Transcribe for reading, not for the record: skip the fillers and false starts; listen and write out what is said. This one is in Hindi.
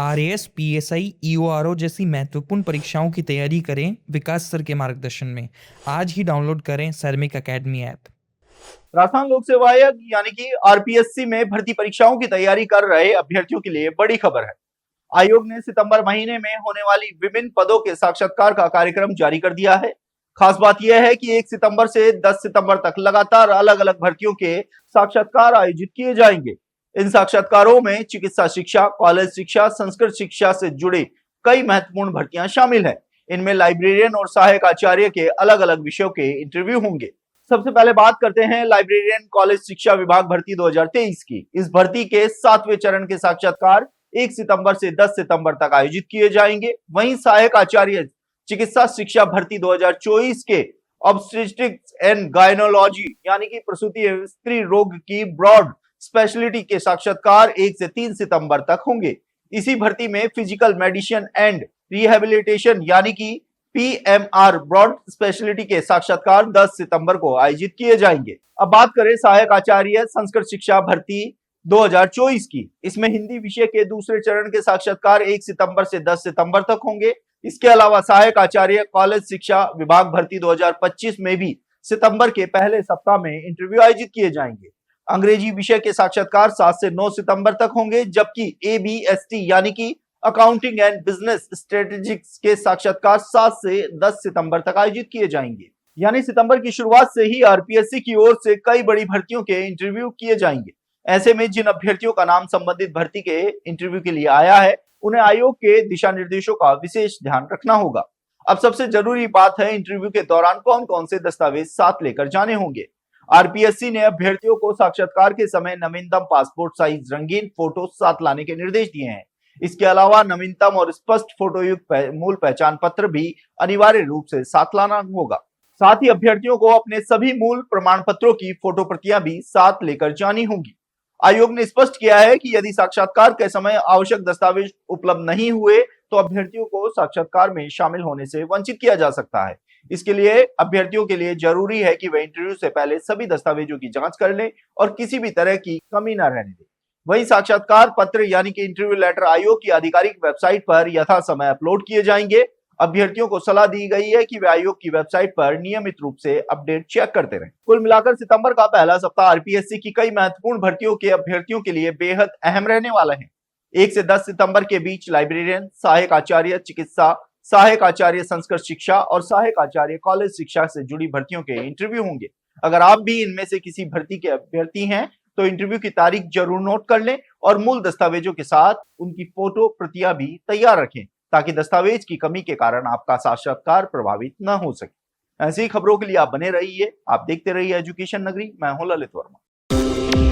आरएएस, पीएसआई, ईओआरओ जैसी महत्वपूर्ण परीक्षाओं की तैयारी करें विकास सर के मार्गदर्शन में। आज ही डाउनलोड करें सैनिक अकेडमी ऐप। राजस्थान लोक सेवा आयोग यानी कि आरपीएससी में भर्ती परीक्षाओं की तैयारी कर रहे अभ्यर्थियों के लिए बड़ी खबर है। आयोग ने सितंबर महीने में होने वाली विभिन्न पदों के साक्षात्कार का कार्यक्रम जारी कर दिया है। खास बात यह है कि 1 सितंबर से 10 सितंबर तक लगातार अलग अलग भर्तियों के साक्षात्कार आयोजित किए जाएंगे। इन साक्षात्कारों में चिकित्सा शिक्षा, कॉलेज शिक्षा, संस्कृत शिक्षा से जुड़े कई महत्वपूर्ण भर्तियां शामिल हैं। इनमें लाइब्रेरियन और सहायक आचार्य के अलग अलग विषयों के इंटरव्यू होंगे। सबसे पहले बात करते हैं लाइब्रेरियन कॉलेज शिक्षा विभाग भर्ती 2023 की। इस भर्ती के 7वें चरण के साक्षात्कार 1 सितंबर से 10 सितंबर तक आयोजित किए जाएंगे। वहीं सहायक आचार्य चिकित्सा शिक्षा भर्ती 2024 के ऑब्स्टेट्रिक्स एंड गायनोलॉजी यानी कि प्रसूति एवं स्त्री रोग की ब्रॉड स्पेशलिटी के साक्षात्कार 1 से 3 सितंबर तक होंगे। इसी भर्ती में फिजिकल मेडिसिन एंड रिहेबिलिटेशन यानी कि पीएमआर ब्रॉड स्पेशलिटी के साक्षात्कार 10 सितंबर को आयोजित किए जाएंगे। अब बात करें सहायक आचार्य संस्कृत शिक्षा भर्ती 2024 की। इसमें हिंदी विषय के दूसरे चरण के साक्षात्कार 1 सितंबर से 10 सितंबर तक होंगे। इसके अलावा सहायक आचार्य कॉलेज शिक्षा विभाग भर्ती 2025 में भी सितंबर के पहले सप्ताह में इंटरव्यू आयोजित किए जाएंगे। अंग्रेजी विषय के साक्षात्कार 7 से 9 सितंबर तक होंगे, जबकि एबीएसटी यानी कि अकाउंटिंग एंड बिजनेस स्ट्रेटेजिक्स के साक्षात्कार 7 से 10 सितंबर तक आयोजित किए जाएंगे। यानी सितंबर की शुरुआत से ही आरपीएससी की ओर से कई बड़ी भर्तियों के इंटरव्यू किए जाएंगे। ऐसे में जिन अभ्यर्थियों का नाम संबंधित भर्ती के इंटरव्यू के लिए आया है, उन्हें आयोग के दिशा निर्देशों का विशेष ध्यान रखना होगा। अब सबसे जरूरी बात है इंटरव्यू के दौरान कौन कौन से दस्तावेज साथ लेकर जाने होंगे। आरपीएससी ने अभ्यर्थियों को साक्षात्कार के समय नवीनतम पासपोर्ट साइज रंगीन फोटो साथ लाने के निर्देश दिए हैं। इसके अलावा नवीनतम और स्पष्ट फोटोयुक्त मूल पहचान पत्र भी अनिवार्य रूप से साथ लाना होगा। साथ ही अभ्यर्थियों को अपने सभी मूल प्रमाण पत्रों की फोटो प्रतियां भी साथ लेकर जानी होंगी। आयोग ने स्पष्ट किया है कि यदि साक्षात्कार के समय आवश्यक दस्तावेज उपलब्ध नहीं हुए तो अभ्यर्थियों को साक्षात्कार में शामिल होने से वंचित किया जा सकता है। इसके लिए अभ्यर्थियों के लिए जरूरी है कि वे इंटरव्यू से पहले सभी दस्तावेजों की जांच कर लें और किसी भी तरह की कमी न रहने दें। वहीं साक्षात्कार पत्र यानी कि इंटरव्यू लेटर आयोग की आधिकारिक वेबसाइट पर यथा समय अपलोड किए जाएंगे। अभ्यर्थियों को सलाह दी गई है कि वे आयोग की वेबसाइट पर नियमित रूप से अपडेट चेक करते रहें। कुल मिलाकर सितंबर का पहला सप्ताह आरपीएससी की कई महत्वपूर्ण भर्तियों के अभ्यर्थियों के लिए बेहद अहम रहने वाला है। 1 से 10 सितंबर के बीच लाइब्रेरियन, सहायक आचार्य चिकित्सा, सहायक आचार्य संस्कृत शिक्षा और सहायक आचार्य कॉलेज शिक्षा से जुड़ी भर्तियों के इंटरव्यू होंगे। अगर आप भी इनमें से किसी भर्ती के अभ्यर्थी हैं तो इंटरव्यू की तारीख जरूर नोट कर लें और मूल दस्तावेजों के साथ उनकी फोटो प्रतियां भी तैयार रखें ताकि दस्तावेज की कमी के कारण आपका साक्षात्कार प्रभावित न हो सके। ऐसी खबरों के लिए आप बने रहिए, आप देखते रहिए एजुकेशन नगरी। मैं हूं ललित वर्मा।